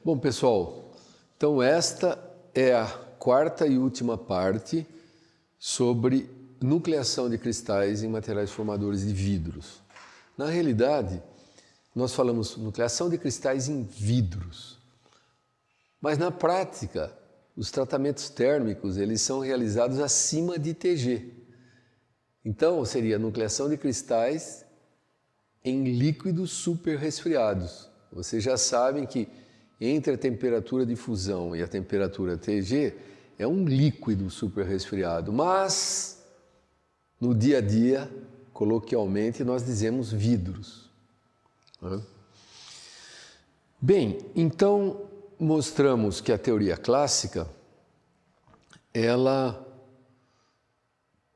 Bom, pessoal, então esta é a quarta e última parte sobre nucleação de cristais em materiais formadores de vidros. Na realidade, nós falamos nucleação de cristais em vidros, mas na prática, os tratamentos térmicos eles são realizados acima de TG. Então, seria nucleação de cristais em líquidos super resfriados. Vocês já sabem que entre a temperatura de fusão e a temperatura TG é um líquido super resfriado, mas no dia a dia, coloquialmente, nós dizemos vidros. Bem, então mostramos que a teoria clássica, ela,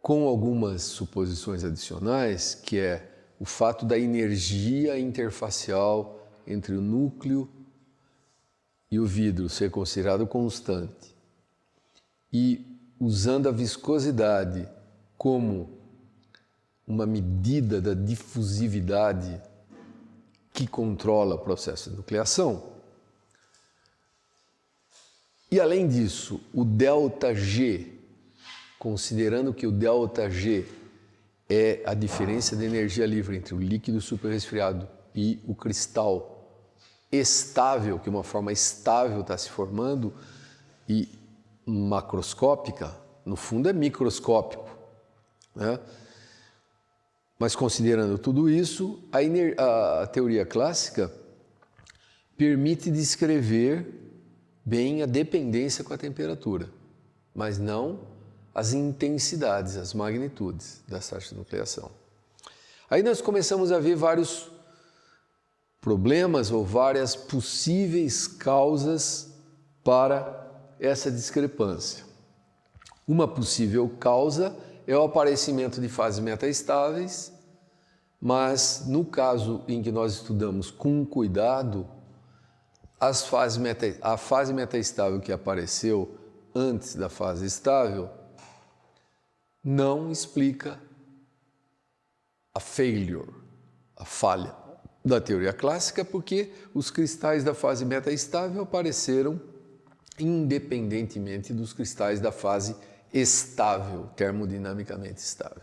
com algumas suposições adicionais, que é o fato da energia interfacial entre o núcleo e o vidro ser considerado constante, e usando a viscosidade como uma medida da difusividade que controla o processo de nucleação. E além disso, o ΔG, considerando que o ΔG é a diferença de energia livre entre o líquido superresfriado e o cristal estável, que uma forma estável está se formando, e macroscópica, no fundo é microscópico, né? Mas considerando tudo isso, a teoria clássica permite descrever bem a dependência com a temperatura, mas não as intensidades, as magnitudes das taxas de nucleação. Aí nós começamos a ver vários problemas ou várias possíveis causas para essa discrepância. Uma possível causa é o aparecimento de fases metaestáveis, mas no caso em que nós estudamos com cuidado, a fase metaestável que apareceu antes da fase estável não explica a falha da teoria clássica, porque os cristais da fase metaestável apareceram independentemente dos cristais da fase estável, termodinamicamente estável.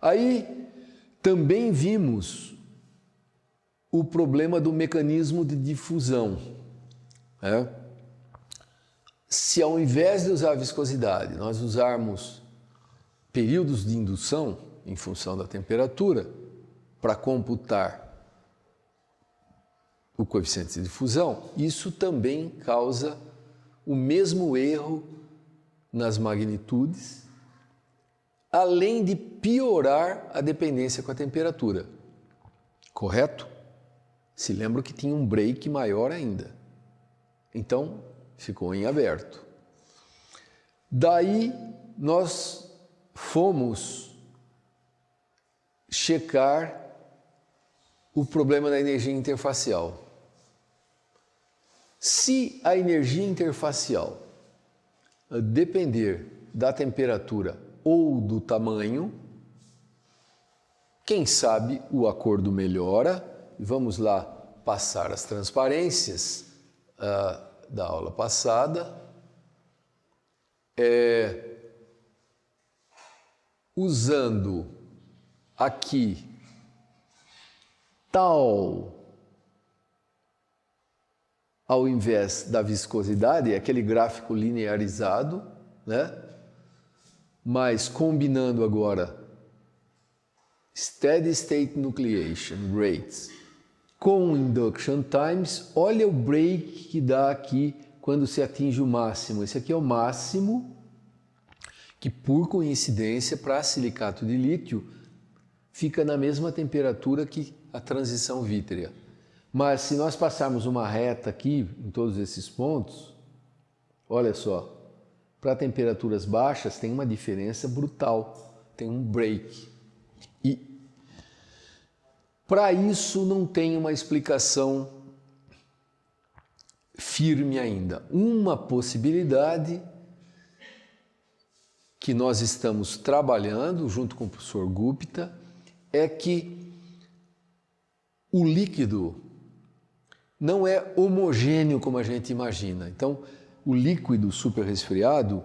Aí também vimos o problema do mecanismo de difusão. Se ao invés de usar a viscosidade, nós usarmos períodos de indução em função da temperatura para computar o coeficiente de difusão, isso também causa o mesmo erro nas magnitudes, além de piorar a dependência com a temperatura. Correto? Se lembra que tinha um break maior ainda. Então, ficou em aberto. Daí, nós fomos checar o problema da energia interfacial. Se a energia interfacial depender da temperatura ou do tamanho, quem sabe o acordo melhora. Vamos lá passar as transparências da aula passada. Usando aqui tal ao invés da viscosidade, aquele gráfico linearizado, né? Mas combinando agora steady state nucleation rates com induction times, olha o break que dá aqui quando se atinge o máximo. Esse aqui é o máximo que, por coincidência, para silicato de lítio, fica na mesma temperatura que a transição vítrea. Mas se nós passarmos uma reta aqui em todos esses pontos, olha só, para temperaturas baixas tem uma diferença brutal, tem um break. E para isso não tem uma explicação firme ainda. Uma possibilidade que nós estamos trabalhando junto com o professor Gupta é que o líquido não é homogêneo como a gente imagina. Então, o líquido superresfriado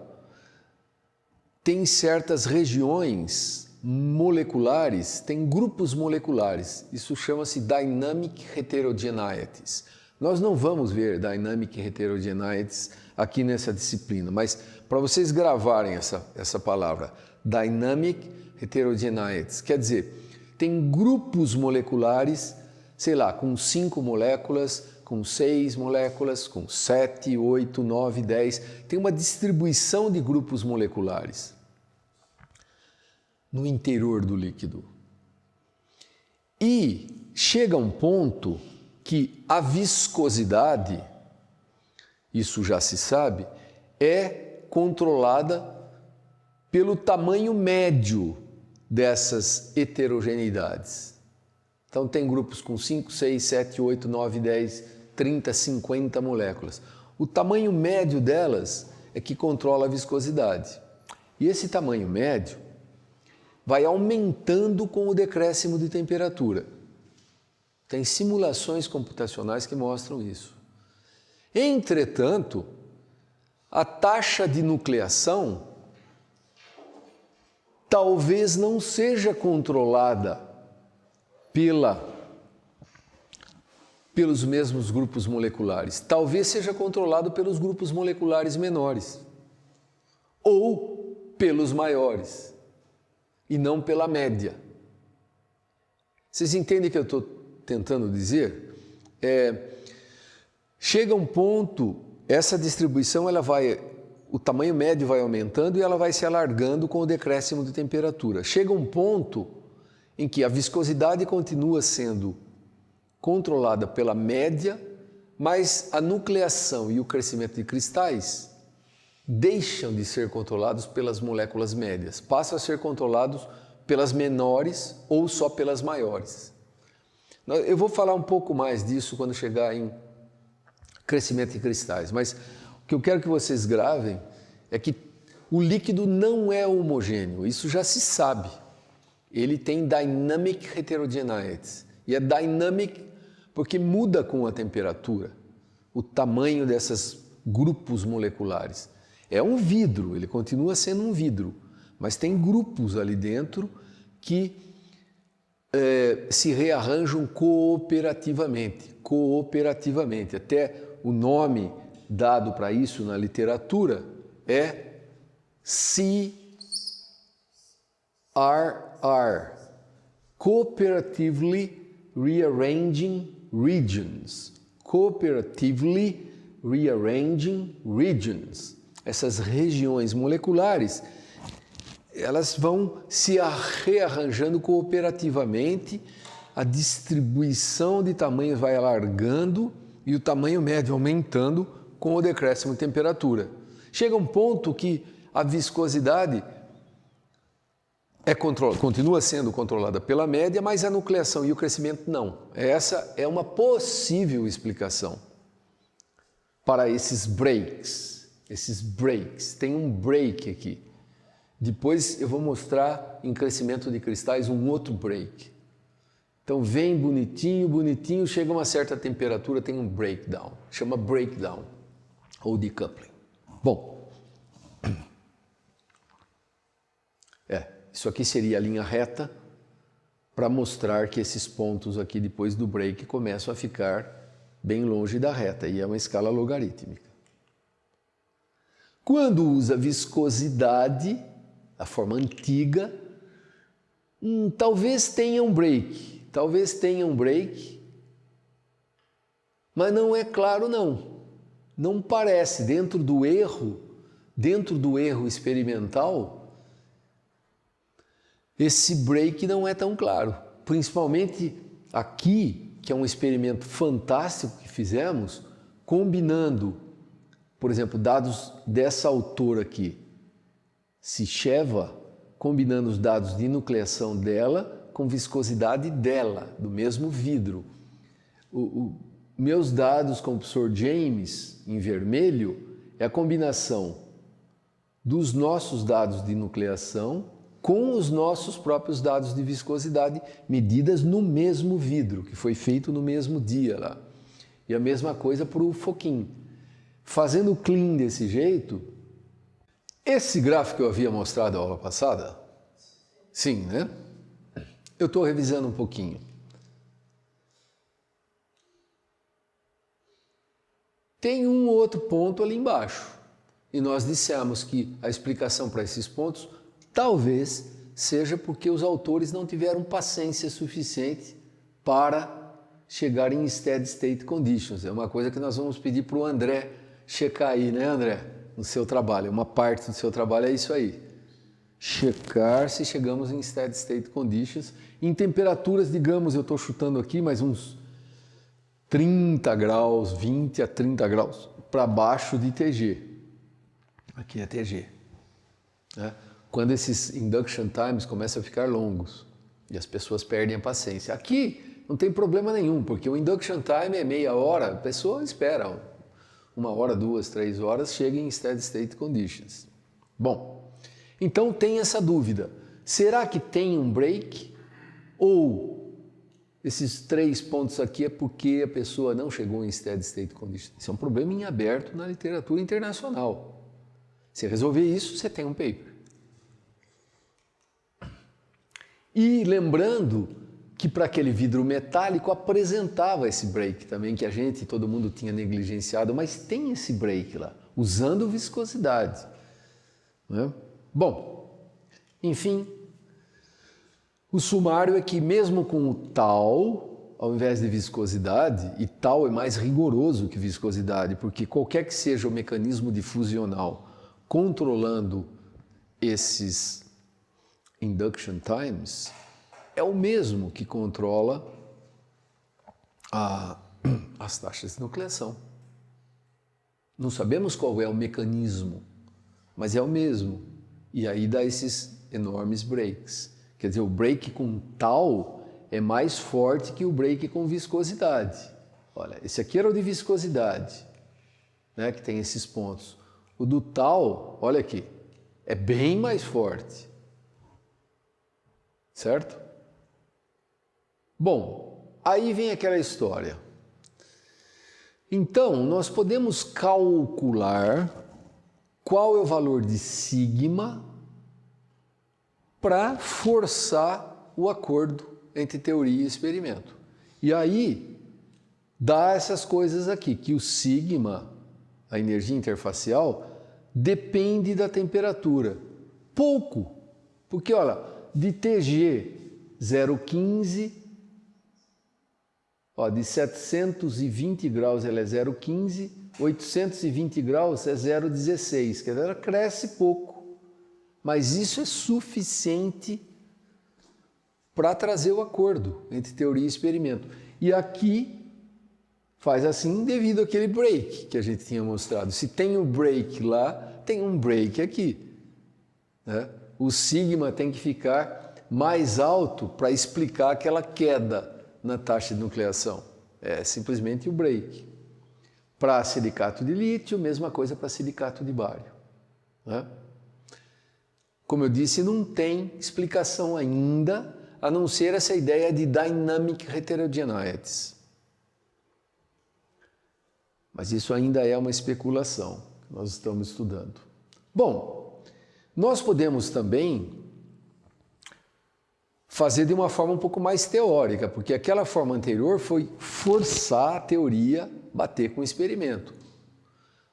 tem certas regiões moleculares, tem grupos moleculares. Isso chama-se Dynamic Heterogeneities. Nós não vamos ver Dynamic Heterogeneities aqui nessa disciplina, mas para vocês gravarem essa palavra, Dynamic Heterogeneities, quer dizer, tem grupos moleculares, sei lá, com 5 moléculas, com 6 moléculas, com 7, 8, 9, 10. Tem uma distribuição de grupos moleculares no interior do líquido. E chega um ponto que a viscosidade, isso já se sabe, é controlada pelo tamanho médio dessas heterogeneidades. Então tem grupos com 5, 6, 7, 8, 9, 10, 30, 50 moléculas. O tamanho médio delas é que controla a viscosidade. E esse tamanho médio vai aumentando com o decréscimo de temperatura. Tem simulações computacionais que mostram isso. Entretanto, a taxa de nucleação talvez não seja controlada pelos mesmos grupos moleculares. Talvez seja controlado pelos grupos moleculares menores ou pelos maiores e não pela média. Vocês entendem o que eu estou tentando dizer? Chega um ponto, essa distribuição o tamanho médio vai aumentando e ela vai se alargando com o decréscimo de temperatura. Chega um ponto em que a viscosidade continua sendo controlada pela média, mas a nucleação e o crescimento de cristais deixam de ser controlados pelas moléculas médias, passam a ser controlados pelas menores ou só pelas maiores. Eu vou falar um pouco mais disso quando chegar em crescimento de cristais, mas o que eu quero que vocês gravem é que o líquido não é homogêneo, isso já se sabe. Ele tem Dynamic Heterogeneities, e é dynamic porque muda com a temperatura, o tamanho desses grupos moleculares. É um vidro, ele continua sendo um vidro, mas tem grupos ali dentro que se rearranjam cooperativamente. Até o nome dado para isso na literatura é CRR, Cooperatively Rearranging Regions. Cooperatively Rearranging Regions. Essas regiões moleculares, elas vão se rearranjando cooperativamente, a distribuição de tamanhos vai alargando e o tamanho médio aumentando com o decréscimo de temperatura. Chega um ponto que a viscosidade continua sendo controlada pela média, mas a nucleação e o crescimento não. Essa é uma possível explicação para esses breaks. Tem um break aqui. Depois eu vou mostrar em crescimento de cristais um outro break. Então vem bonitinho, chega a uma certa temperatura, tem um breakdown. Chama breakdown ou decoupling. Bom, isso aqui seria a linha reta para mostrar que esses pontos aqui depois do break começam a ficar bem longe da reta e é uma escala logarítmica. Quando usa viscosidade, a forma antiga, talvez tenha um break, mas não é claro não. Não parece, dentro do erro experimental, esse break não é tão claro. Principalmente aqui, que é um experimento fantástico que fizemos, combinando, por exemplo, dados dessa autora aqui, Sicheva, combinando os dados de nucleação dela com viscosidade dela, do mesmo vidro. Meus dados com o professor James, em vermelho, é a combinação dos nossos dados de nucleação com os nossos próprios dados de viscosidade medidas no mesmo vidro, que foi feito no mesmo dia lá. E a mesma coisa para o Fokin. Fazendo o clean desse jeito, esse gráfico que eu havia mostrado na aula passada, sim, né? Eu estou revisando um pouquinho. Tem um outro ponto ali embaixo. E nós dissemos que a explicação para esses pontos talvez seja porque os autores não tiveram paciência suficiente para chegar em steady state conditions. É uma coisa que nós vamos pedir para o André checar aí, né, André? No seu trabalho. Uma parte do seu trabalho é isso aí. Checar se chegamos em steady state conditions. Em temperaturas, digamos, eu estou chutando aqui, mas uns 30 graus, 20 a 30 graus para baixo de TG. Aqui é TG. Né? Quando esses induction times começam a ficar longos e as pessoas perdem a paciência. Aqui não tem problema nenhum, porque o induction time é meia hora, a pessoa espera 1 hora, 2, 3 horas, chega em steady state conditions. Bom, então tem essa dúvida. Será que tem um break? Ou esses 3 pontos aqui é porque a pessoa não chegou em steady state conditions? Isso é um problema em aberto na literatura internacional. Se resolver isso, você tem um paper. E lembrando que para aquele vidro metálico apresentava esse break também, que todo mundo tinha negligenciado, mas tem esse break lá, usando viscosidade. Né? Bom, enfim, o sumário é que mesmo com o tal, ao invés de viscosidade, e tal é mais rigoroso que viscosidade, porque qualquer que seja o mecanismo difusional controlando esses induction times, é o mesmo que controla as taxas de nucleação. Não sabemos qual é o mecanismo, mas é o mesmo. E aí dá esses enormes breaks. Quer dizer, o break com tal é mais forte que o break com viscosidade. Olha, esse aqui era o de viscosidade, né, que tem esses pontos. O do tal, olha aqui, é bem mais forte. Certo? Bom, aí vem aquela história. Então, nós podemos calcular qual é o valor de sigma para forçar o acordo entre teoria e experimento. E aí, dá essas coisas aqui, que o sigma, a energia interfacial, depende da temperatura. Pouco, porque olha, de TG 0,15, de 720 graus ela é 0,15, 820 graus é 0,16, quer dizer, ela cresce pouco, mas isso é suficiente para trazer o acordo entre teoria e experimento. E aqui faz assim devido àquele break que a gente tinha mostrado. Se tem um break lá, tem um break aqui. Né? O sigma tem que ficar mais alto para explicar aquela queda na taxa de nucleação. É simplesmente o break. Para silicato de lítio, mesma coisa para silicato de bário. Né? Como eu disse, não tem explicação ainda, a não ser essa ideia de dynamic heterogeneities. Mas isso ainda é uma especulação que nós estamos estudando. Bom, nós podemos também fazer de uma forma um pouco mais teórica, porque aquela forma anterior foi forçar a teoria a bater com o experimento.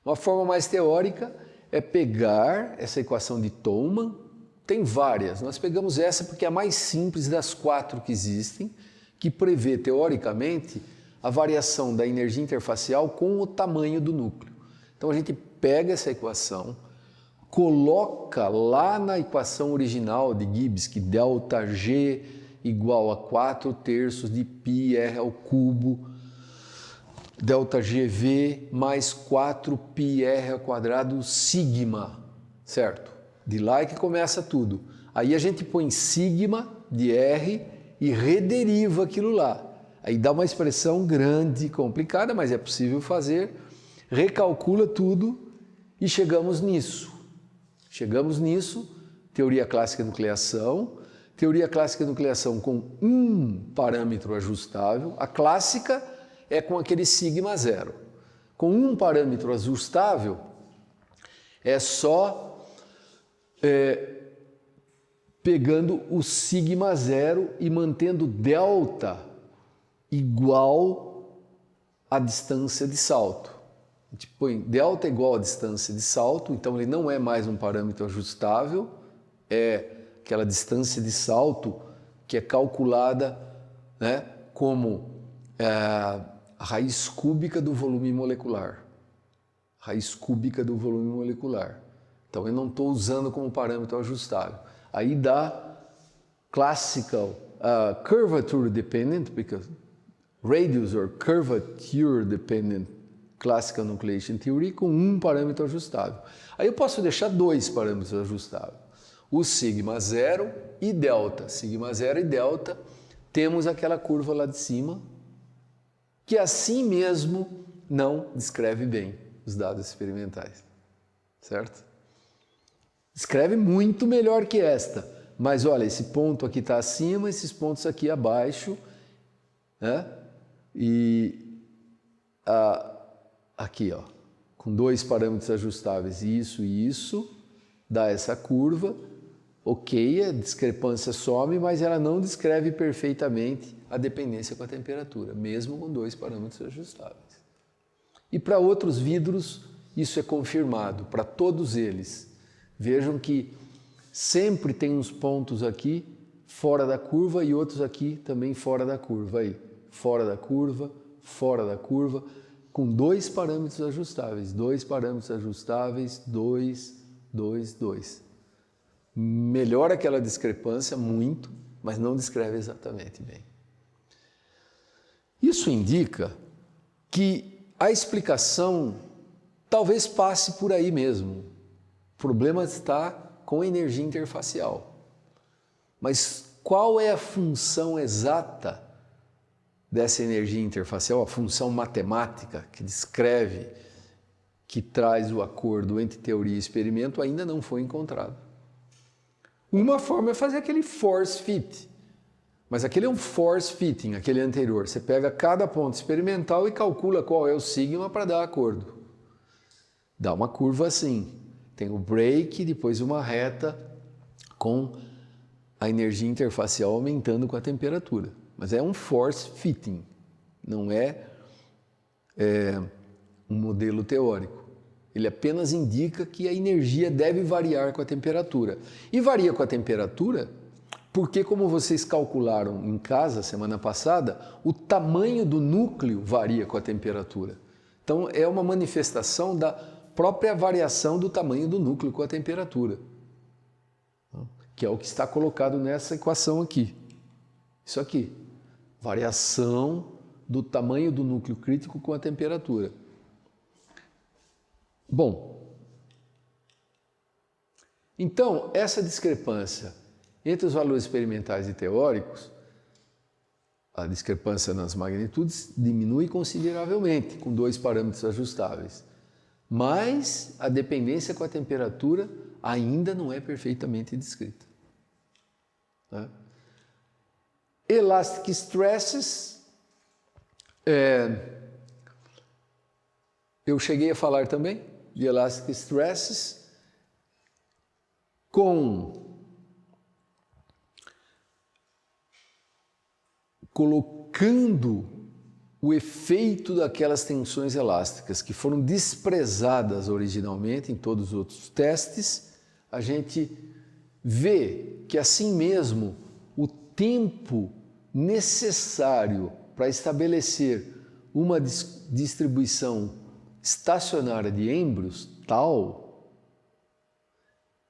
Uma forma mais teórica é pegar essa equação de Thoma, tem várias, nós pegamos essa porque é a mais simples das 4 que existem, que prevê teoricamente a variação da energia interfacial com o tamanho do núcleo. Então a gente pega essa equação, coloca lá na equação original de Gibbs, que ΔG igual a 4/3 de πr ao cubo, ΔGV mais 4πr ao quadrado sigma, certo? De lá é que começa tudo. Aí a gente põe sigma de R e rederiva aquilo lá. Aí dá uma expressão grande, complicada, mas é possível fazer, recalcula tudo e chegamos nisso. Chegamos nisso, teoria clássica de nucleação com um parâmetro ajustável. A clássica é com aquele sigma zero. Com um parâmetro ajustável, é só pegando o sigma zero e mantendo delta igual à distância de salto. A gente põe delta igual à distância de salto, então ele não é mais um parâmetro ajustável, é aquela distância de salto que é calculada, né, como a raiz cúbica do volume molecular. Raiz cúbica do volume molecular. Então eu não estou usando como parâmetro ajustável. Aí dá classical curvature dependent, because radius or curvature dependent classical nucleation theory com um parâmetro ajustável. Aí eu posso deixar dois parâmetros ajustáveis. O sigma zero e delta. Sigma zero e delta, temos aquela curva lá de cima, que assim mesmo não descreve bem os dados experimentais. Certo? Escreve muito melhor que esta, mas olha, esse ponto aqui está acima, esses pontos aqui abaixo, né? E aqui, ó, com dois parâmetros ajustáveis, isso e isso, dá essa curva, ok, a discrepância some, mas ela não descreve perfeitamente a dependência com a temperatura, mesmo com dois parâmetros ajustáveis. E para outros vidros, isso é confirmado, para todos eles. Vejam que sempre tem uns pontos aqui fora da curva e outros aqui também fora da curva. Aí, fora da curva, com dois parâmetros ajustáveis. Dois parâmetros ajustáveis, 2, 2, 2. Melhora aquela discrepância muito, mas não descreve exatamente bem. Isso indica que a explicação talvez passe por aí mesmo. O problema está com a energia interfacial. Mas qual é a função exata dessa energia interfacial, a função matemática que descreve, que traz o acordo entre teoria e experimento, ainda não foi encontrada. Uma forma é fazer aquele force fit, mas aquele é um force fitting, aquele anterior. Você pega cada ponto experimental e calcula qual é o sigma para dar acordo. Dá uma curva assim. Tem o break, depois uma reta com a energia interfacial aumentando com a temperatura. Mas é um force fitting, não é um modelo teórico. Ele apenas indica que a energia deve variar com a temperatura. E varia com a temperatura porque, como vocês calcularam em casa semana passada, o tamanho do núcleo varia com a temperatura. Então é uma manifestação da própria variação do tamanho do núcleo com a temperatura, que é o que está colocado nessa equação aqui. Isso aqui, variação do tamanho do núcleo crítico com a temperatura. Bom, então essa discrepância entre os valores experimentais e teóricos, a discrepância nas magnitudes diminui consideravelmente com dois parâmetros ajustáveis. Mas a dependência com a temperatura ainda não é perfeitamente descrita. Né? Elastic stresses, eu cheguei a falar também de elastic stresses colocando o efeito daquelas tensões elásticas que foram desprezadas originalmente em todos os outros testes, a gente vê que assim mesmo o tempo necessário para estabelecer uma distribuição estacionária de êmbrios tal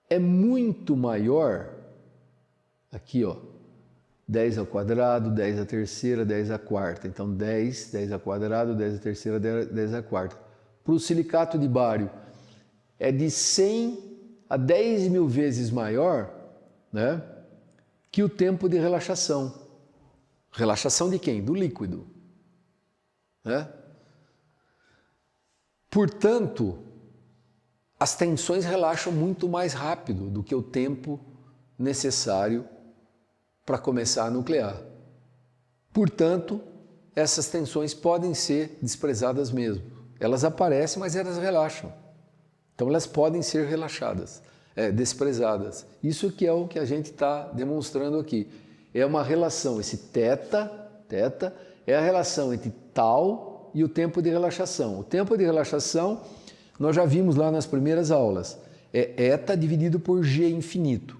é muito maior, aqui ó, 10 ao quadrado, 10 à terceira, 10 à quarta. Então 10, 10 ao quadrado, 10 à terceira, 10 à quarta. Para o silicato de bário é de 100 a 10 mil vezes maior, né, que o tempo de relaxação. Relaxação de quem? Do líquido. Né? Portanto, as tensões relaxam muito mais rápido do que o tempo necessário para começar a nuclear. Portanto, essas tensões podem ser desprezadas mesmo. Elas aparecem, mas elas relaxam. Então elas podem ser relaxadas, desprezadas. Isso que é o que a gente está demonstrando aqui. É uma relação, esse θ é a relação entre tal e o tempo de relaxação. O tempo de relaxação, nós já vimos lá nas primeiras aulas, é eta dividido por g infinito.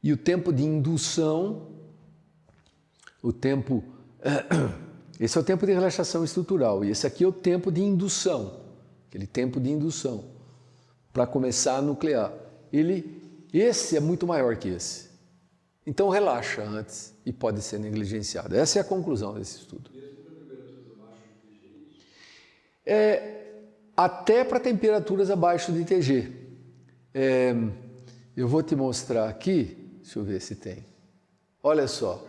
E o tempo de indução, esse é o tempo de relaxação estrutural, e esse aqui é o tempo de indução, aquele tempo de indução, para começar a nuclear. Esse é muito maior que esse. Então relaxa antes e pode ser negligenciado. Essa é a conclusão desse estudo. Até para temperaturas abaixo de TG. Eu vou te mostrar aqui, deixa eu ver se tem. Olha só.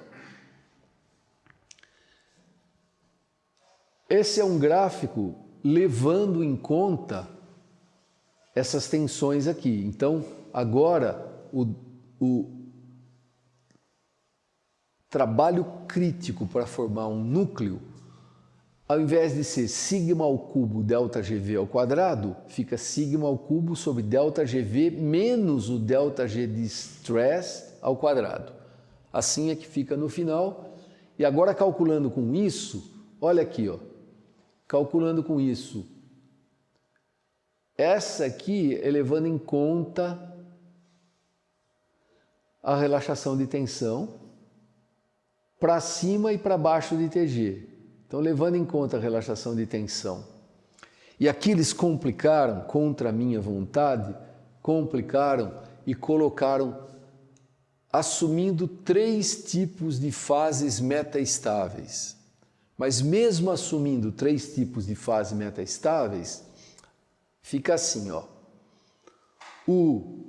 Esse é um gráfico levando em conta essas tensões aqui. Então, agora, o trabalho crítico para formar um núcleo, ao invés de ser sigma ao cubo ΔGV ao quadrado, fica sigma ao cubo sobre ΔGV menos o ΔG de stress ao quadrado. Assim é que fica no final. E agora, calculando com isso, olha aqui, ó, calculando com isso, essa aqui é levando em conta a relaxação de tensão para cima e para baixo de TG. Então, levando em conta a relaxação de tensão. E aqui eles complicaram, contra a minha vontade, complicaram e colocaram, assumindo 3 tipos de fases metaestáveis. Mas mesmo assumindo 3 tipos de fases metaestáveis, fica assim, ó. O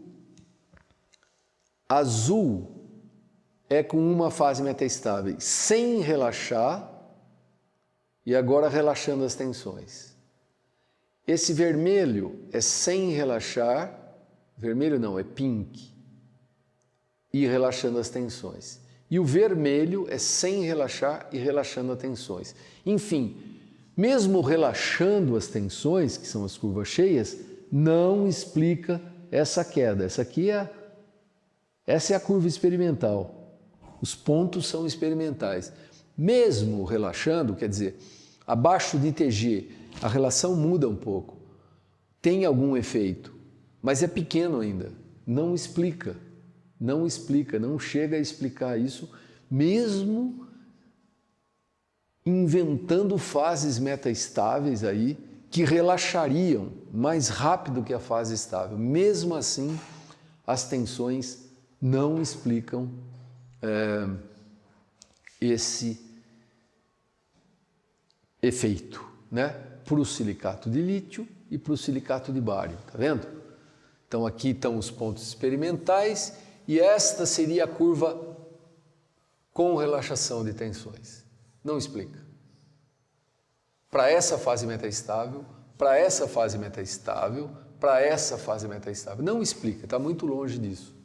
azul é com uma fase metaestável sem relaxar e agora relaxando as tensões. Esse vermelho é sem relaxar, vermelho não, é pink, e relaxando as tensões. E o vermelho é sem relaxar e relaxando as tensões. Enfim, mesmo relaxando as tensões, que são as curvas cheias, não explica essa queda. Essa é a curva experimental. Os pontos são experimentais. Mesmo relaxando, quer dizer, abaixo de TG, a relação muda um pouco. Tem algum efeito, mas é pequeno ainda. Não explica, não chega a explicar isso, mesmo inventando fases metaestáveis aí que relaxariam mais rápido que a fase estável. Mesmo assim, as tensões não explicam esse efeito, né? Para o silicato de lítio e para o silicato de bário, tá vendo? Então aqui estão os pontos experimentais e esta seria a curva com relaxação de tensões. Não explica. Para essa fase metaestável, para essa fase metaestável, para essa fase metaestável. Não explica, está muito longe disso.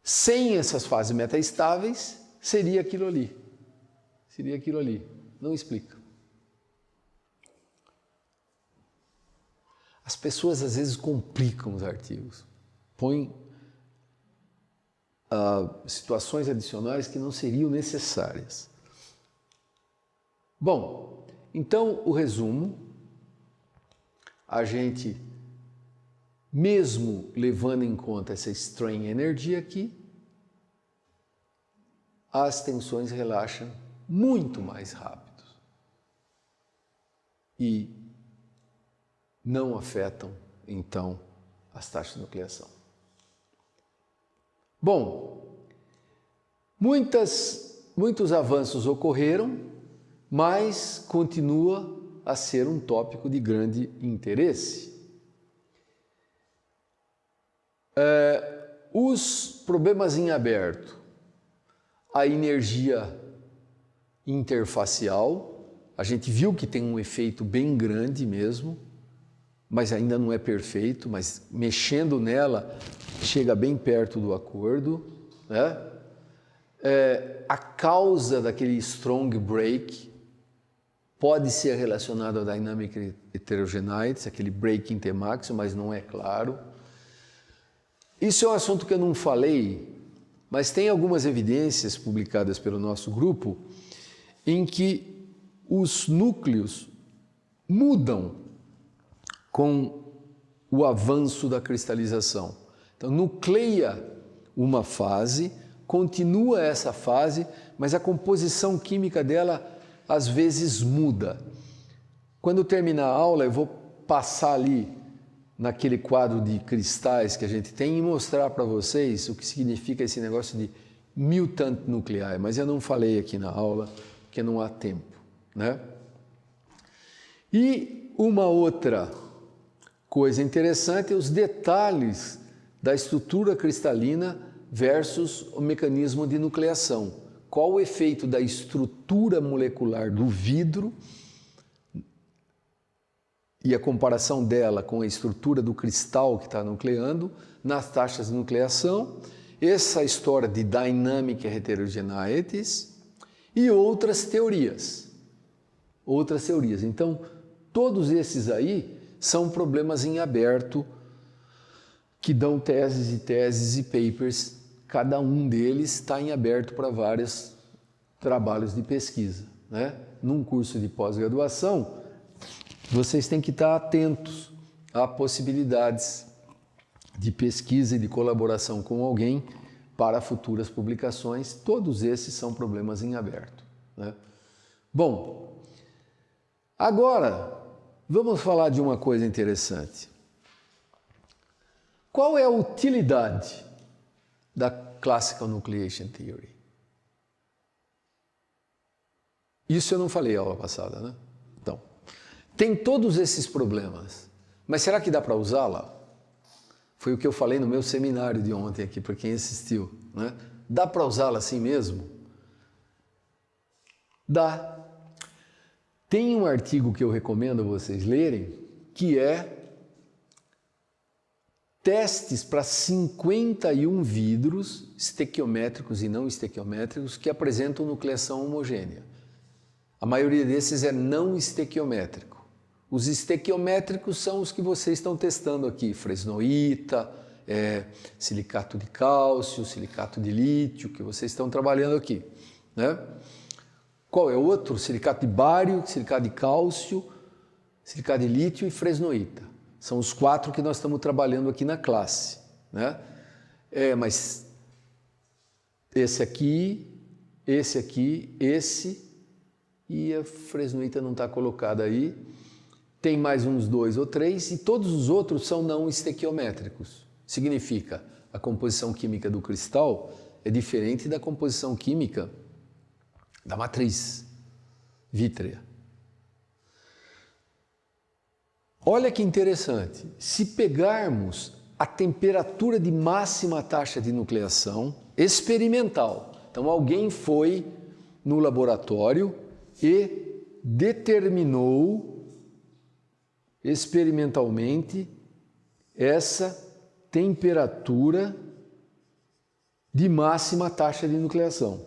Sem essas fases metaestáveis, seria aquilo ali. Seria aquilo ali. Não explica. As pessoas às vezes complicam os artigos. Põem situações adicionais que não seriam necessárias. Bom, então o resumo, a gente, mesmo levando em conta essa strain energy aqui, as tensões relaxam muito mais rápido e não afetam, então, as taxas de nucleação. Bom, muitos avanços ocorreram, mas continua a ser um tópico de grande interesse. Os problemas em aberto, a energia interfacial, a gente viu que tem um efeito bem grande mesmo, mas ainda não é perfeito, mas mexendo nela chega bem perto do acordo, né? a causa daquele strong break pode ser relacionada à dynamic heterogeneity, aquele break in Tmax, mas não é claro. Isso é um assunto que eu não falei, mas tem algumas evidências publicadas pelo nosso grupo em que os núcleos mudam com o avanço da cristalização. Então, nucleia uma fase, continua essa fase, mas a composição química dela às vezes muda. Quando terminar a aula, eu vou passar ali naquele quadro de cristais que a gente tem e mostrar para vocês o que significa esse negócio de mutant nuclei, mas eu não falei aqui na aula, porque não há tempo, né? E uma outra coisa interessante é os detalhes da estrutura cristalina versus o mecanismo de nucleação. Qual o efeito da estrutura molecular do vidro e a comparação dela com a estrutura do cristal que está nucleando nas taxas de nucleação, essa história de dynamic heterogeneity e outras teorias. Então, todos esses aí são problemas em aberto que dão teses e papers. Cada um deles está em aberto para vários trabalhos de pesquisa, né? Num curso de pós-graduação, vocês têm que estar atentos a possibilidades de pesquisa e de colaboração com alguém para futuras publicações. Todos esses são problemas em aberto, né? Bom, agora vamos falar de uma coisa interessante. Qual é a utilidade da Classical Nucleation Theory? Isso eu não falei na aula passada, né? Então, tem todos esses problemas, mas será que dá para usá-la? Foi o que eu falei no meu seminário de ontem aqui, para quem assistiu, né? Dá para usá-la assim mesmo? Dá. Tem um artigo que eu recomendo a vocês lerem, que é testes para 51 vidros estequiométricos e não estequiométricos que apresentam nucleação homogênea. A maioria desses é não estequiométrico. Os estequiométricos são os que vocês estão testando aqui, fresnoíta, silicato de cálcio, silicato de lítio, que vocês estão trabalhando aqui, né? Qual é o outro? Silicato de bário, silicato de cálcio, silicato de lítio e fresnoíta. São os 4 que nós estamos trabalhando aqui na classe, né? Mas esse e a fresnoíta não está colocada aí. Tem mais uns 2 ou 3 e todos os outros são não estequiométricos. Significa, a composição química do cristal é diferente da composição química da matriz vítrea. Olha que interessante, se pegarmos a temperatura de máxima taxa de nucleação experimental, então alguém foi no laboratório e determinou experimentalmente essa temperatura de máxima taxa de nucleação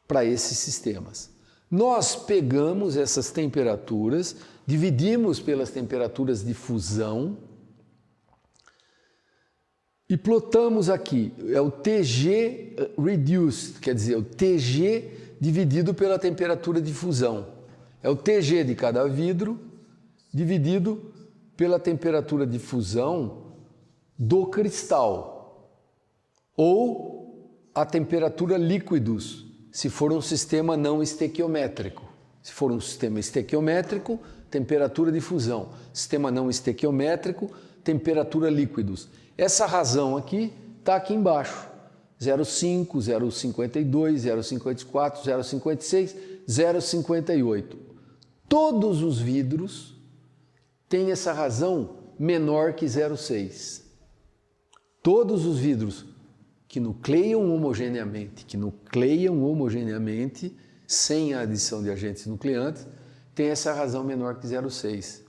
para esses sistemas. Nós pegamos essas temperaturas, dividimos pelas temperaturas de fusão e plotamos aqui, é o TG reduced, quer dizer, o TG dividido pela temperatura de fusão. É o TG de cada vidro dividido pela temperatura de fusão do cristal, ou a temperatura líquidos, se for um sistema não estequiométrico. Se for um sistema estequiométrico, temperatura de fusão. Sistema não estequiométrico, temperatura líquidos. Essa razão aqui está aqui embaixo. 0,5, 0,52, 0,54, 0,56, 0,58. Todos os vidros têm essa razão menor que 0,6. Todos os vidros que nucleiam homogeneamente, sem a adição de agentes nucleantes, têm essa razão menor que 0,6.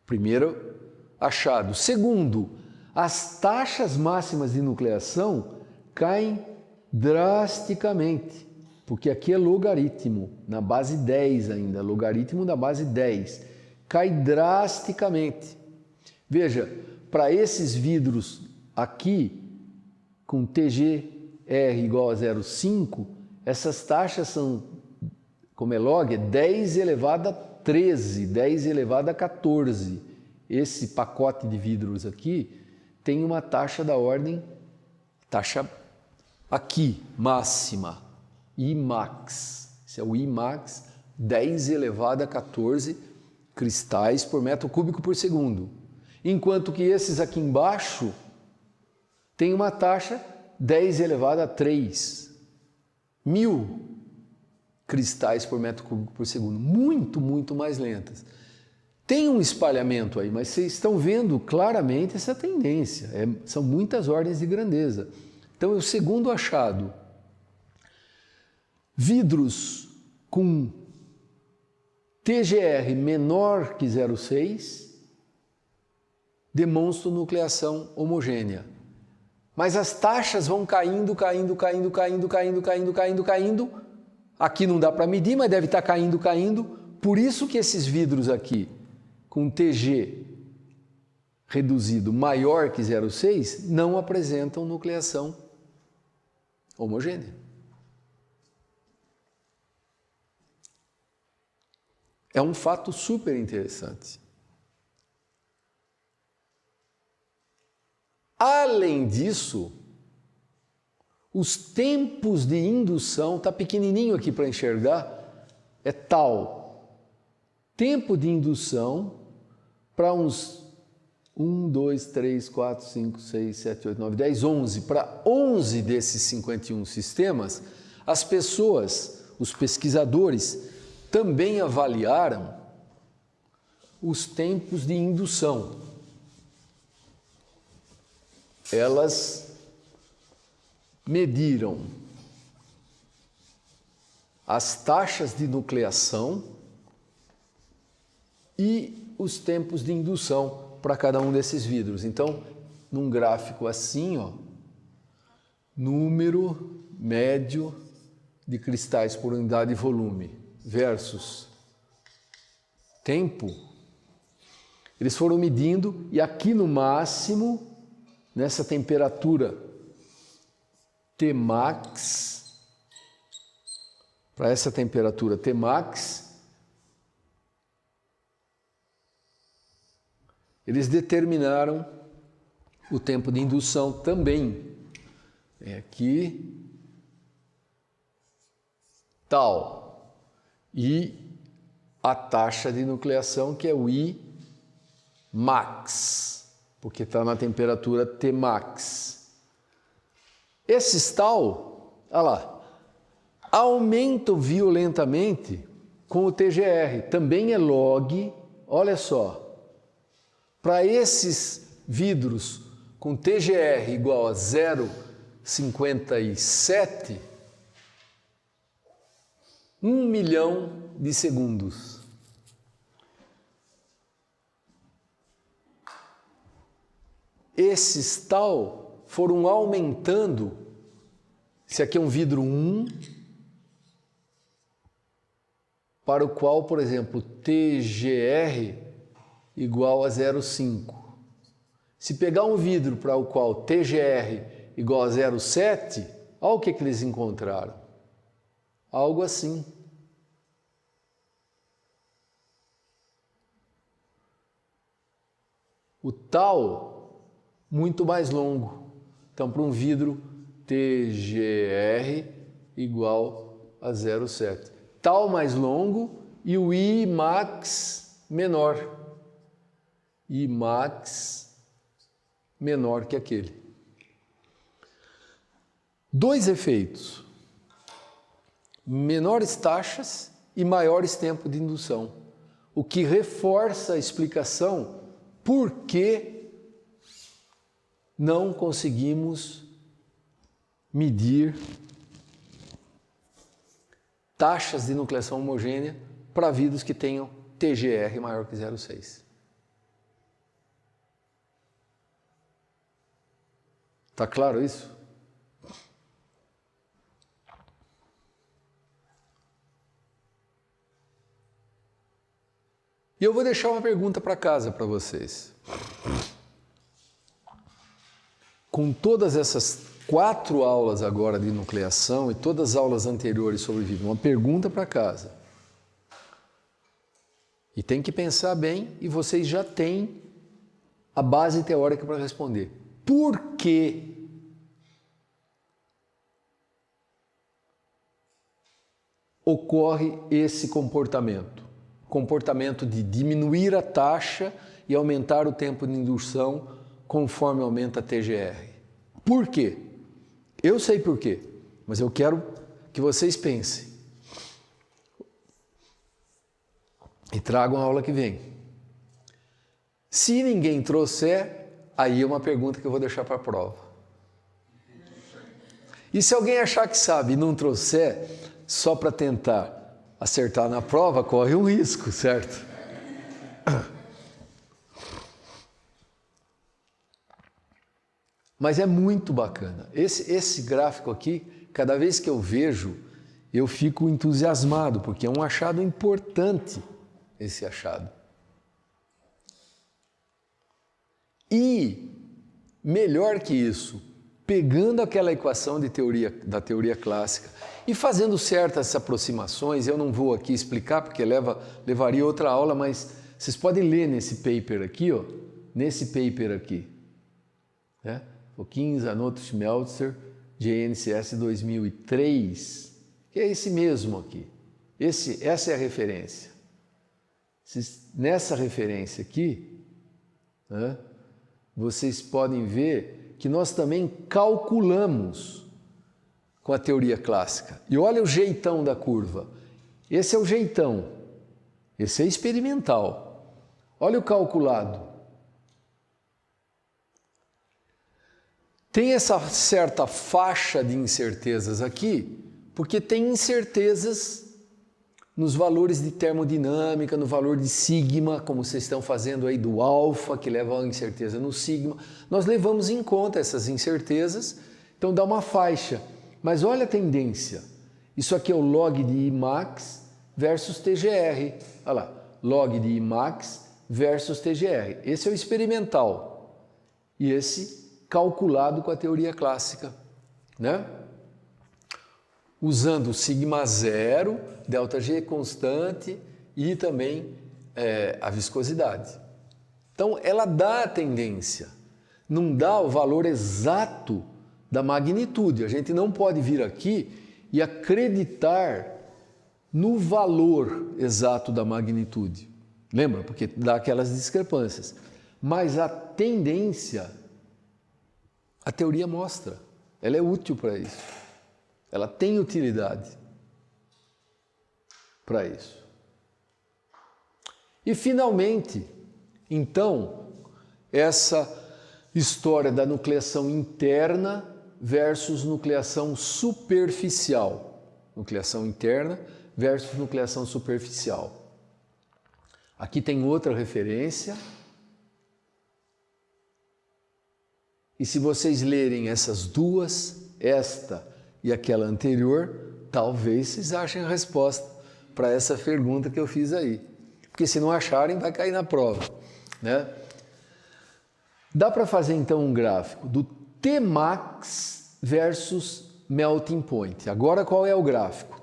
Primeiro achado. Segundo, as taxas máximas de nucleação caem drasticamente, porque aqui é logaritmo, na base 10 ainda, logaritmo da base 10, cai drasticamente. Veja, para esses vidros aqui, com TGR igual a 0,5, essas taxas são, como é log, é 10 elevado a 13, 10 elevado a 14. Esse pacote de vidros aqui tem uma taxa da ordem, taxa aqui, máxima, Imax. Esse é o Imax, 10 elevado a 14 cristais por metro cúbico por segundo. Enquanto que esses aqui embaixo tem uma taxa 10 elevado a 3. 1000 cristais por metro cúbico por segundo. Muito, muito mais lentas. Tem um espalhamento aí, mas vocês estão vendo claramente essa tendência. São muitas ordens de grandeza. Então, é o segundo achado. Vidros com TGR menor que 0,6 demonstram nucleação homogênea. Mas as taxas vão caindo. Aqui não dá para medir, mas deve estar caindo. Por isso que esses vidros aqui, com TG reduzido maior que 0,6, não apresentam nucleação homogênea. É um fato super interessante. Além disso, os tempos de indução, está pequenininho aqui para enxergar, é tal. Tempo de indução para uns 1, 2, 3, 4, 5, 6, 7, 8, 9, 10, 11. Para 11 desses 51 sistemas, as pessoas, os pesquisadores, também avaliaram os tempos de indução. Elas mediram as taxas de nucleação e os tempos de indução para cada um desses vidros. Então, num gráfico assim, ó, número médio de cristais por unidade de volume versus tempo, eles foram medindo e aqui no máximo, nessa temperatura Tmax, para essa temperatura Tmax, eles determinaram o tempo de indução também. É aqui, tal. E a taxa de nucleação, que é o Imax, porque está na temperatura Tmax. Esses tal, olha lá, aumentam violentamente com o TGR, também é log, olha só, para esses vidros com TGR igual a 0,57, 1 milhão de segundos. Esses tal foram aumentando. Esse aqui é um vidro 1, para o qual, por exemplo, TGR igual a 0,5. Se pegar um vidro para o qual TGR igual a 0,7, olha o que eles encontraram. Algo assim. O tal, muito mais longo. Então, para um vidro, TGR igual a 0,7. Tal mais longo e o Imax menor. Imax menor que aquele. Dois efeitos. Menores taxas e maiores tempos de indução, o que reforça a explicação por que não conseguimos medir taxas de nucleação homogênea para vidros que tenham TGR maior que 0,6. Está claro isso? E eu vou deixar uma pergunta para casa para vocês. Com todas essas 4 aulas agora de nucleação e todas as aulas anteriores sobre vida, uma pergunta para casa. E tem que pensar bem, e vocês já têm a base teórica para responder. Por que ocorre esse comportamento? Comportamento de diminuir a taxa e aumentar o tempo de indução conforme aumenta a TGR. Por quê? Eu sei por quê, mas eu quero que vocês pensem. E tragam a aula que vem. Se ninguém trouxer, aí é uma pergunta que eu vou deixar para a prova. E se alguém achar que sabe e não trouxer, só para tentar acertar na prova, corre um risco, certo? Mas é muito bacana. Esse gráfico aqui, cada vez que eu vejo, eu fico entusiasmado, porque é um achado importante, esse achado. E, melhor que isso, pegando aquela equação da teoria clássica e fazendo certas aproximações, eu não vou aqui explicar, porque levaria outra aula, mas vocês podem ler nesse paper aqui, ó, né? Fokin, Zanotto, Schmelzer, JNCS 2003, que é esse mesmo aqui. Essa é a referência. Nessa referência aqui, né, vocês podem ver que nós também calculamos com a teoria clássica. E olha o jeitão da curva. Esse é o jeitão. Esse é experimental. Olha o calculado. Tem essa certa faixa de incertezas aqui, porque tem incertezas nos valores de termodinâmica, no valor de sigma, como vocês estão fazendo aí do alfa, que leva a incerteza no sigma. Nós levamos em conta essas incertezas, então dá uma faixa. Mas olha a tendência. Isso aqui é o log de Imax versus TGR. Olha lá, log de Imax versus TGR. Esse é o experimental. E esse calculado com a teoria clássica, né? Usando sigma zero, delta G constante e também a viscosidade. Então, ela dá a tendência, não dá o valor exato da magnitude. A gente não pode vir aqui e acreditar no valor exato da magnitude. Lembra? Porque dá aquelas discrepâncias. Mas a tendência, a teoria mostra, ela é útil para isso. Ela tem utilidade para isso. E finalmente, então, essa história da nucleação interna versus nucleação superficial. Nucleação interna versus nucleação superficial. Aqui tem outra referência. E se vocês lerem essas duas, esta e aquela anterior, talvez vocês achem a resposta para essa pergunta que eu fiz aí. Porque se não acharem, vai cair na prova, né? Dá para fazer então um gráfico do Tmax versus melting point. Agora qual é o gráfico?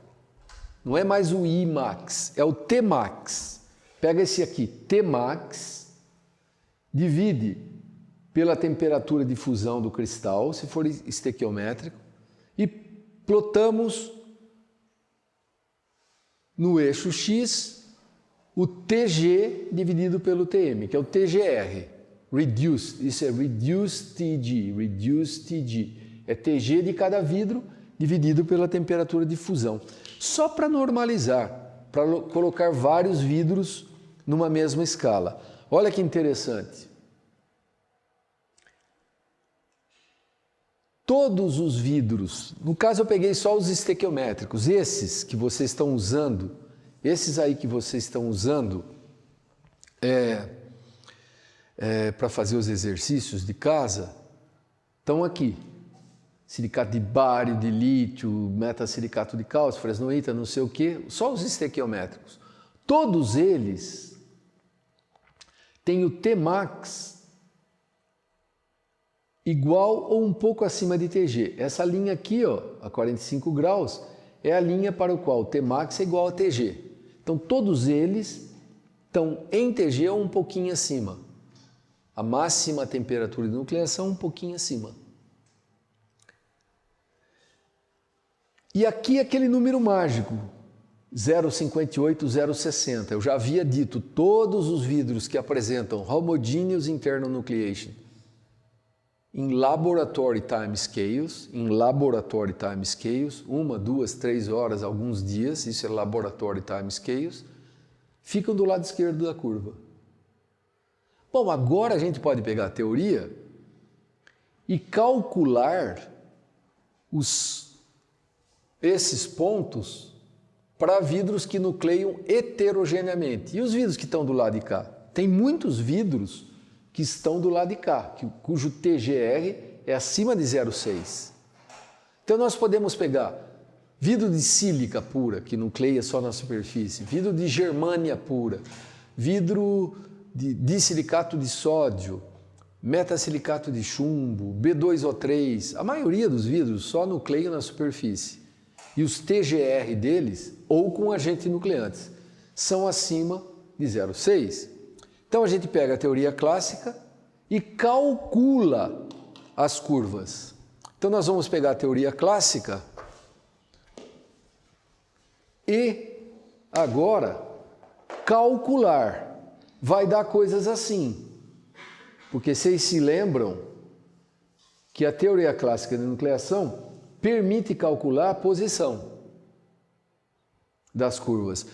Não é mais o Imax, é o Tmax. Pega esse aqui, Tmax, divide pela temperatura de fusão do cristal, se for estequiométrico, e plotamos no eixo X o TG dividido pelo TM, que é o TGR, reduced, isso é reduced TG, é TG de cada vidro dividido pela temperatura de fusão. Só para normalizar, para colocar vários vidros numa mesma escala. Olha que interessante. Todos os vidros, no caso eu peguei só os estequiométricos, esses que vocês estão usando, para fazer os exercícios de casa, estão aqui. Silicato de bário, de lítio, metasilicato de cálcio, fresnoíta, não sei o quê, só os estequiométricos. Todos eles tem o Tmax igual ou um pouco acima de Tg. Essa linha aqui, ó, a 45 graus, é a linha para o qual o Tmax é igual a Tg. Então, todos eles estão em Tg ou um pouquinho acima. A máxima temperatura de nucleação um pouquinho acima. E aqui aquele número mágico, 0,58, 0,60. Eu já havia dito, todos os vidros que apresentam homogeneous internal nucleation em laboratory time scales, 1, 2, 3 horas, alguns dias, isso é laboratory time scales, ficam do lado esquerdo da curva. Bom, agora a gente pode pegar a teoria e calcular esses pontos para vidros que nucleiam heterogeneamente. E os vidros que estão do lado de cá? Tem muitos vidros que estão do lado de cá, cujo TGR é acima de 0,6. Então nós podemos pegar vidro de sílica pura, que nucleia só na superfície, vidro de germânia pura, vidro de disilicato de sódio, metasilicato de chumbo, B2O3, a maioria dos vidros só nucleiam na superfície. E os TGR deles, ou com agentes nucleantes, são acima de 0,6. Então a gente pega a teoria clássica e calcula as curvas. Então nós vamos pegar a teoria clássica e agora calcular. Vai dar coisas assim. Porque vocês se lembram que a teoria clássica de nucleação permite calcular a posição das curvas.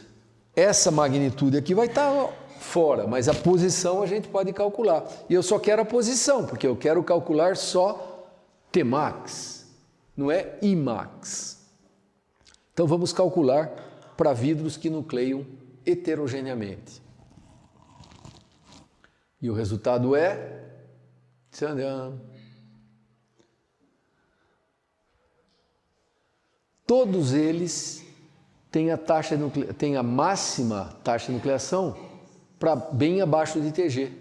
Essa magnitude aqui vai estar fora, mas a posição a gente pode calcular. E eu só quero a posição, porque eu quero calcular só Tmax, não é Imax. Então vamos calcular para vidros que nucleiam heterogeneamente. E o resultado é... Tcharam! Todos eles têm a máxima taxa de nucleação para bem abaixo de Tg.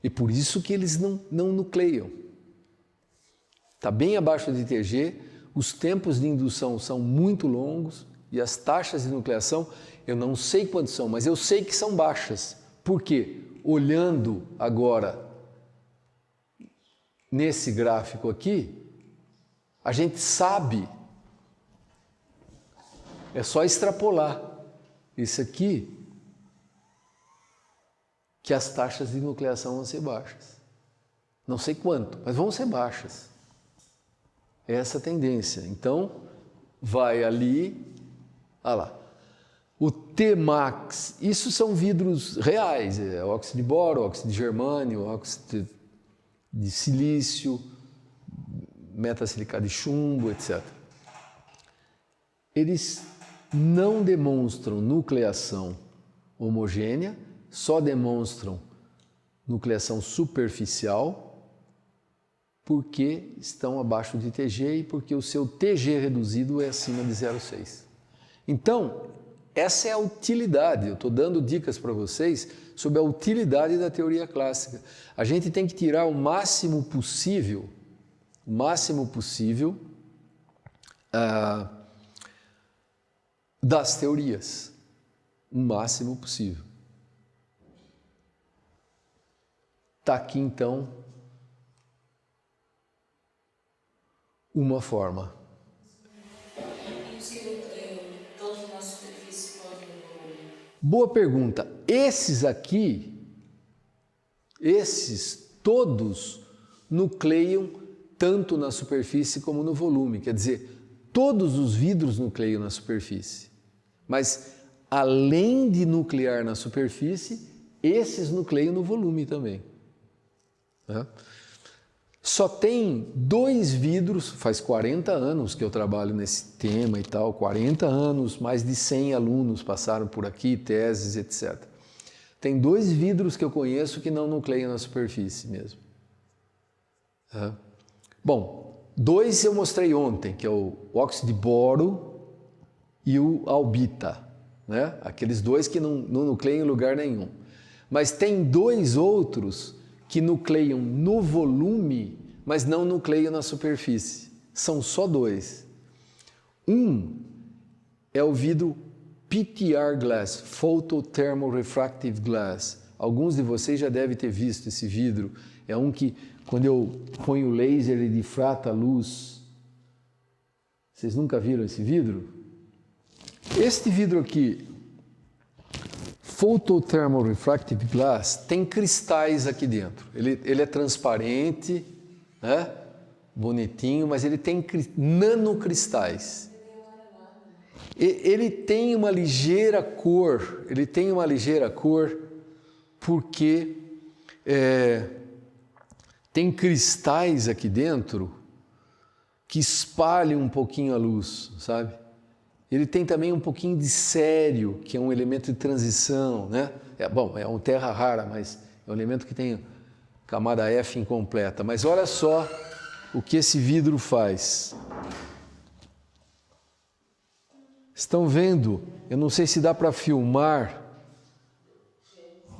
E por isso que eles não nucleiam. Está bem abaixo de Tg, os tempos de indução são muito longos e as taxas de nucleação, eu não sei quantos são, mas eu sei que são baixas. Por quê? Olhando agora nesse gráfico aqui, a gente sabe, é só extrapolar isso aqui, que as taxas de nucleação vão ser baixas. Não sei quanto, mas vão ser baixas. É essa a tendência. Então, vai ali, olha lá. O Tmax, isso são vidros reais, é óxido de boro, óxido de germânio, óxido de silício, metasilicato de chumbo, etc. Eles não demonstram nucleação homogênea, só demonstram nucleação superficial, porque estão abaixo de Tg e porque o seu Tg reduzido é acima de 0,6. Então, essa é a utilidade, eu estou dando dicas para vocês sobre a utilidade da teoria clássica. A gente tem que tirar o máximo possível das teorias, o máximo possível. Está aqui então uma forma. Boa pergunta. Esses todos nucleiam tanto na superfície como no volume. Quer dizer, todos os vidros nucleiam na superfície. Mas, além de nuclear na superfície, esses nucleiam no volume também. Só tem 2 vidros, faz 40 anos que eu trabalho nesse tema e tal, 40 anos, mais de 100 alunos passaram por aqui, teses, etc. Tem 2 vidros que eu conheço que não nucleiam na superfície mesmo. Bom, 2 eu mostrei ontem, que é o óxido de boro e o albita, né? Aqueles 2 que não nucleiam em lugar nenhum. Mas tem 2 outros que nucleiam no volume, mas não nucleiam na superfície. São só 2. Um é o vidro PTR Glass, Photothermal Refractive Glass. Alguns de vocês já devem ter visto esse vidro. É um que, quando eu ponho o laser, ele difrata a luz. Vocês nunca viram esse vidro? Este vidro aqui, Photothermal Refractive Glass, tem cristais aqui dentro. Ele é transparente, né? Bonitinho, mas ele tem nanocristais. Ele tem uma ligeira cor, porque tem cristais aqui dentro que espalham um pouquinho a luz, sabe? Ele tem também um pouquinho de cério, que é um elemento de transição, né? É um terra rara, mas é um elemento que tem camada F incompleta. Mas olha só o que esse vidro faz. Estão vendo? Eu não sei se dá para filmar.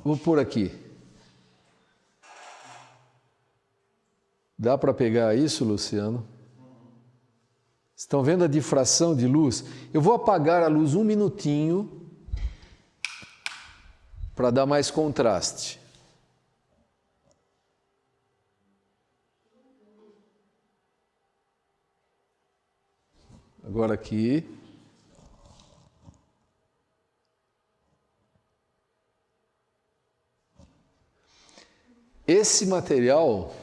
Vou pôr aqui. Dá para pegar isso, Luciano? Estão vendo a difração de luz? Eu vou apagar a luz 1 minutinho para dar mais contraste. Agora aqui. Esse material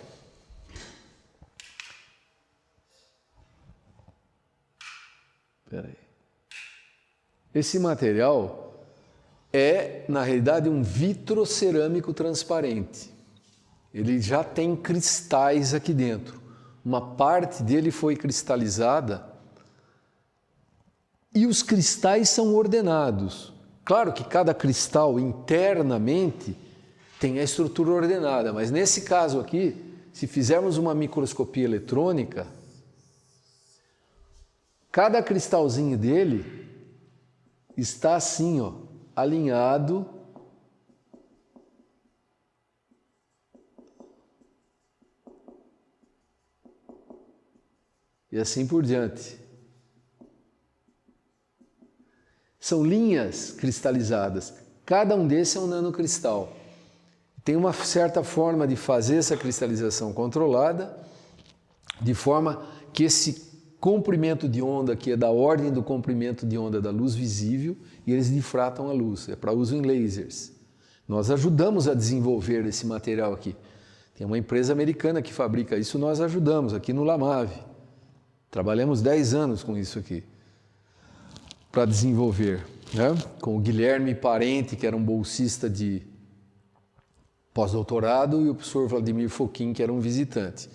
Esse material é, na realidade, um vitrocerâmico transparente. Ele já tem cristais aqui dentro. Uma parte dele foi cristalizada e os cristais são ordenados. Claro que cada cristal internamente tem a estrutura ordenada, mas nesse caso aqui, se fizermos uma microscopia eletrônica, cada cristalzinho dele está assim, ó, alinhado e assim por diante. São linhas cristalizadas. Cada um desses é um nanocristal. Tem uma certa forma de fazer essa cristalização controlada, de forma que esse comprimento de onda, que é da ordem do comprimento de onda da luz visível, e eles difratam a luz. É para uso em lasers. Nós ajudamos a desenvolver esse material aqui. Tem uma empresa americana que fabrica isso, nós ajudamos aqui no Lamave. Trabalhamos 10 anos com isso aqui, para desenvolver, né? Com o Guilherme Parente, que era um bolsista de pós-doutorado, e o professor Vladimir Foquin, que era um visitante.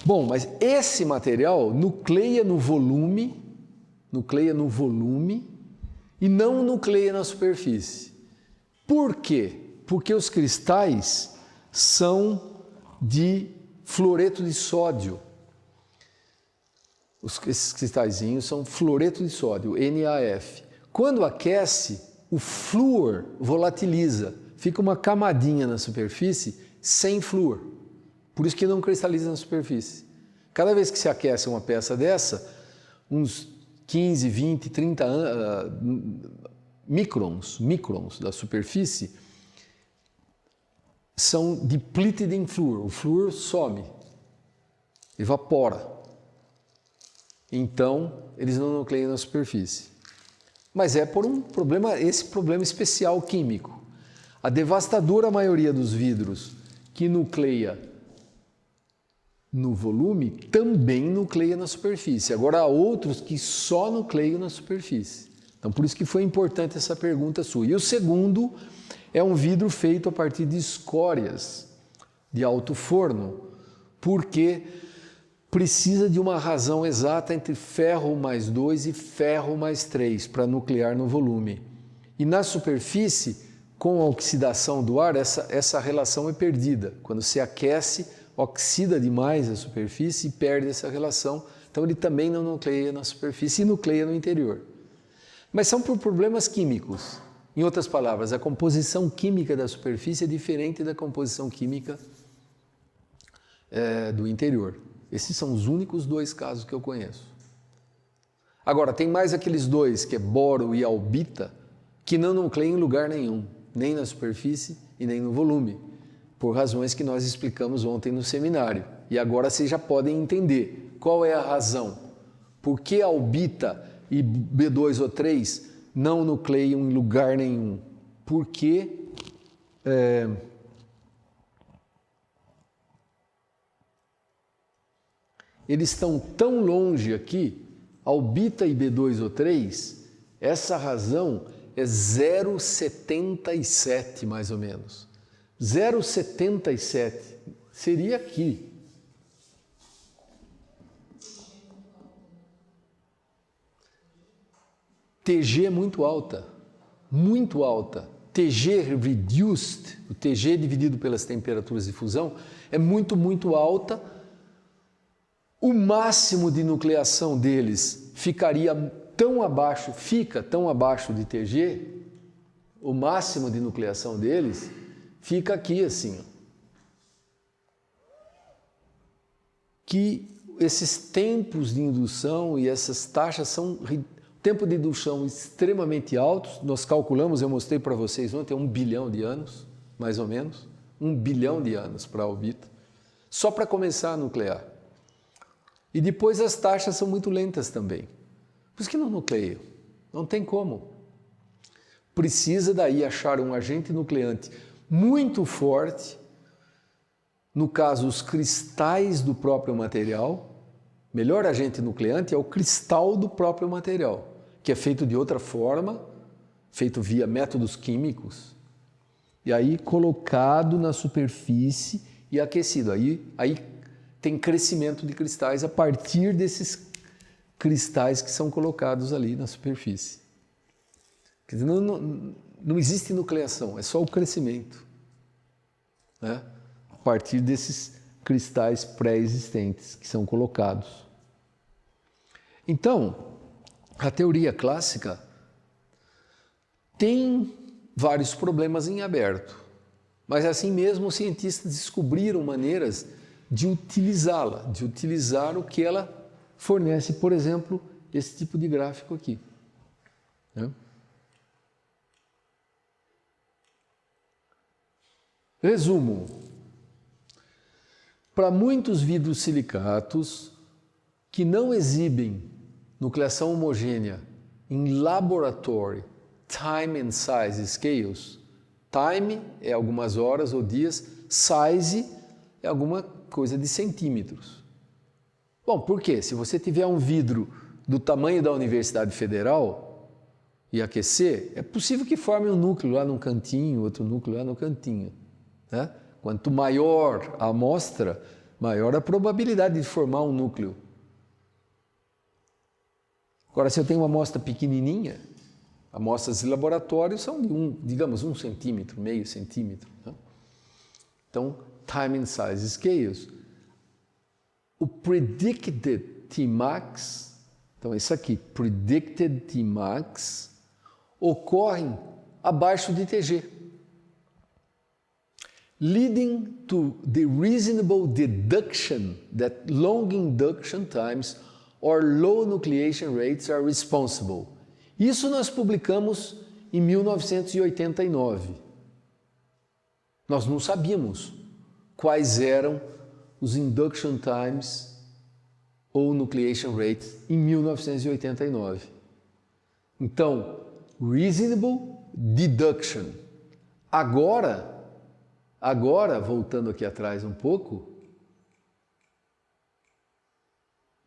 Bom, mas esse material nucleia no volume e não nucleia na superfície. Por quê? Porque os cristais são de fluoreto de sódio. Esses cristalzinhos são fluoreto de sódio, NaF. Quando aquece, o flúor volatiliza, fica uma camadinha na superfície sem flúor. Por isso que não cristaliza na superfície. Cada vez que se aquece uma peça dessa, uns 15, 20, 30 microns da superfície são depleted em flúor. O flúor some, evapora. Então, eles não nucleiam na superfície. Mas é por esse problema especial químico. A devastadora maioria dos vidros que nucleia no volume também nucleia na superfície. Agora, há outros que só nucleiam na superfície. Então, por isso que foi importante essa pergunta sua. E o segundo é um vidro feito a partir de escórias de alto forno, porque precisa de uma razão exata entre ferro mais 2 e ferro mais 3 para nuclear no volume. E na superfície, com a oxidação do ar, essa relação é perdida. Quando se aquece, oxida demais a superfície e perde essa relação. Então ele também não nucleia na superfície e nucleia no interior. Mas são por problemas químicos. Em outras palavras, a composição química da superfície é diferente da composição química do interior. Esses são os únicos 2 casos que eu conheço. Agora, tem mais aqueles 2, que é boro e albita, que não nucleiam em lugar nenhum, nem na superfície e nem no volume, por razões que nós explicamos ontem no seminário. E agora vocês já podem entender qual é a razão. Por que albita e B2O3 não nucleiam em lugar nenhum? Porque eles estão tão longe aqui, albita e B2O3, essa razão é 0,77 mais ou menos. 0,77 seria aqui. TG é muito alta, muito alta. TG reduced, o TG dividido pelas temperaturas de fusão, é muito, muito alta. O máximo de nucleação deles ficaria tão abaixo, fica tão abaixo de TG, o máximo de nucleação deles fica aqui assim, ó. Que esses tempos de indução e essas taxas são tempo de indução extremamente altos. Nós calculamos, eu mostrei para vocês ontem, 1 bilhão de anos, mais ou menos, 1 bilhão de anos para a albita, só para começar a nuclear. E depois as taxas são muito lentas também. Por isso que não nucleiam, não tem como. Precisa daí achar um agente nucleante muito forte, no caso os cristais do próprio material. Melhor agente nucleante é o cristal do próprio material, que é feito de outra forma, feito via métodos químicos, e aí colocado na superfície e aquecido. Aí tem crescimento de cristais a partir desses cristais que são colocados ali na superfície. Quer dizer, não existe nucleação, é só o crescimento, né? A partir desses cristais pré-existentes que são colocados. Então, a teoria clássica tem vários problemas em aberto, mas assim mesmo os cientistas descobriram maneiras de utilizá-la, de utilizar o que ela fornece, por exemplo, esse tipo de gráfico aqui, né? Resumo: para muitos vidros silicatos que não exibem nucleação homogênea em laboratório, time and size scales, time é algumas horas ou dias, size é alguma coisa de centímetros. Bom, por quê? Se você tiver um vidro do tamanho da Universidade Federal e aquecer, é possível que forme um núcleo lá num cantinho, outro núcleo lá no cantinho, né? Quanto maior a amostra, maior a probabilidade de formar um núcleo. Agora, se eu tenho uma amostra pequenininha, amostras de laboratório são de digamos, 1 centímetro, meio centímetro, né? Então, time and size scales. O predicted Tmax, então isso aqui, predicted Tmax, ocorrem abaixo de TG, leading to the reasonable deduction that long induction times or low nucleation rates are responsible. Isso nós publicamos em 1989. Nós não sabíamos quais eram os induction times ou nucleation rates em 1989. Então, reasonable deduction. Agora, voltando aqui atrás um pouco,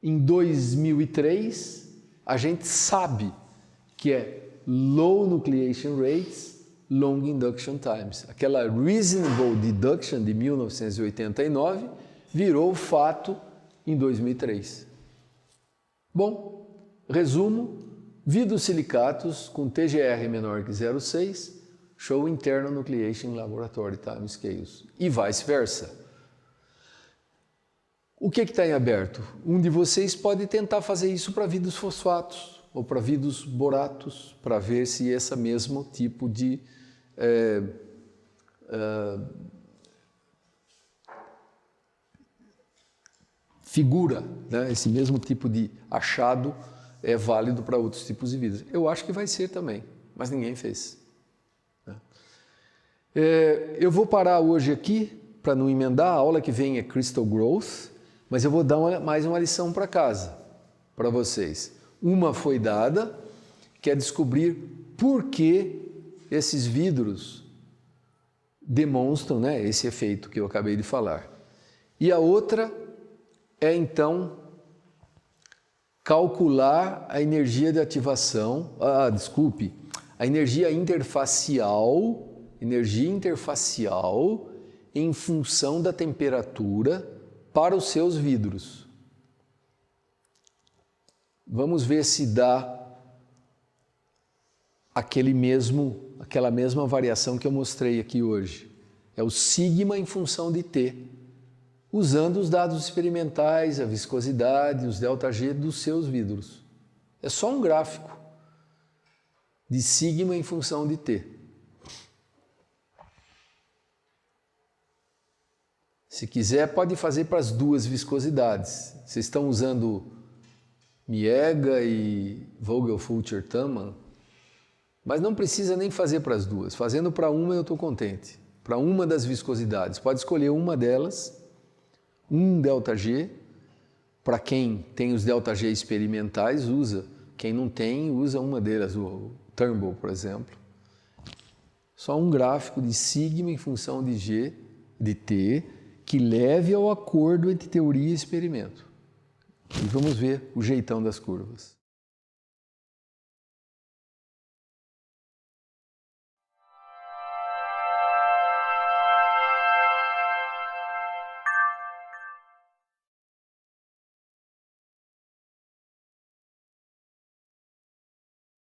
em 2003, a gente sabe que é low nucleation rates, long induction times. Aquela reasonable deduction de 1989 virou fato em 2003. Bom, resumo, vidros silicatos com TGR menor que 0,6 show internal nucleation laboratory time scales e vice-versa. O que está em aberto? Um de vocês pode tentar fazer isso para vidros fosfatos. ou para vidros boratos, para ver se esse mesmo tipo de figura, né? Esse mesmo tipo de achado é válido para outros tipos de vidros. Eu acho que vai ser também, mas ninguém fez. Eu vou parar hoje aqui para não emendar. A aula que vem é Crystal Growth, mas eu vou dar mais uma lição para casa, para vocês. Uma foi dada, que é descobrir por que esses vidros demonstram, né, esse efeito que eu acabei de falar. E a outra é, então, calcular a energia de ativação, a energia interfacial em função da temperatura para os seus vidros. Vamos ver se dá aquela mesma variação que eu mostrei aqui hoje. É o sigma em função de T, usando os dados experimentais, a viscosidade, os ΔG dos seus vidros. É só um gráfico de sigma em função de T. Se quiser, pode fazer para as duas viscosidades. Vocês estão usando Miega e Vogel-Fulcher-Taman, mas não precisa nem fazer para as duas. Fazendo para uma eu estou contente. Para uma das viscosidades. Pode escolher uma delas, um ΔG. Para quem tem os ΔG experimentais, usa. Quem não tem, usa uma delas, o Turnbull, por exemplo. Só um gráfico de sigma em função de G, de T, que leve ao acordo entre teoria e experimento. E vamos ver o jeitão das curvas.